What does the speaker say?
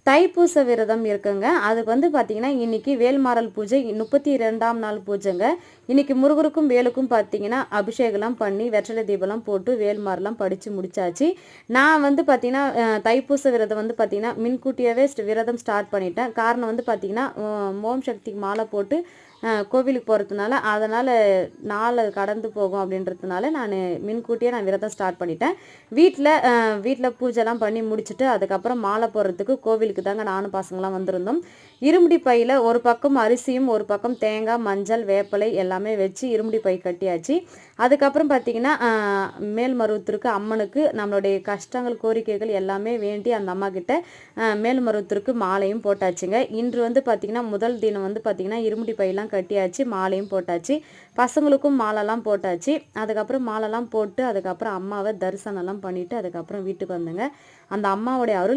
தைப்பூச விரதம் இருக்குங்க. அதுக்கு வந்து பார்த்தீங்கன்னா, இன்னைக்கு வேல்மாறல் பூஜை 32ஆம் நாள் பூஜைங்க. இன்னைக்கு முருகருக்கும் வேலுக்கும் பார்த்தீங்கன்னா, அபிஷேகம்லாம் பண்ணி வெற்றிலை தீபம்லாம் போட்டு வேல்மாறலாம் படித்து முடிச்சாச்சு. நான் வந்து பார்த்தீங்கன்னா, தைப்பூச விரதம் வந்து பார்த்தீங்கன்னா, முன்கூட்டியாவே விரதம் ஸ்டார்ட் பண்ணிட்டேன். காரணம் வந்து பார்த்தீங்கன்னா, ஓம் சக்திக்கு மாலை போட்டு கோவிலுக்கு போகிறதுனால, அதனால் நாள் கடந்து போகும் அப்படின்றதுனால நான் முன்கூட்டியே விரதம் ஸ்டார்ட் பண்ணிட்டேன். வீட்டில் பூஜைலாம் பண்ணி முடிச்சுட்டு அதுக்கப்புறம் மாலை போடுறதுக்கு கோவிலுக்கு தாங்க நானும் பசங்களாம் வந்திருந்தோம். இருமுடி பையில் ஒரு பக்கம் அரிசியும் ஒரு பக்கம் தேங்காய், மஞ்சள், வேப்பிலை எல்லாமே வச்சு இருமுடி பை கட்டியாச்சு. அதுக்கப்புறம் பார்த்திங்கன்னா, மேல்மருவத்தூருக்கு அம்மனுக்கு நம்மளுடைய கஷ்டங்கள் கோரிக்கைகள் எல்லாமே வேண்டி அந்த அம்மா கிட்ட மேல்மருவத்தூருக்கு மாலையும் போட்டாச்சுங்க. இன்று வந்து பார்த்திங்கன்னா, முதல் தினம் வந்து பார்த்திங்கன்னா இருமுடி பையெல்லாம் கட்டியாச்சு, மாலையும் போட்டாச்சு. பசங்களுக்கும் மாலைலாம் போட்டாச்சு. அதுக்கப்புறம் மாலைலாம் போட்டு அதுக்கப்புறம் அம்மாவை தரிசனம்லாம் பண்ணிவிட்டு அதுக்கப்புறம் வீட்டுக்கு வந்தேங்க. அந்த அம்மாவுடைய அருள்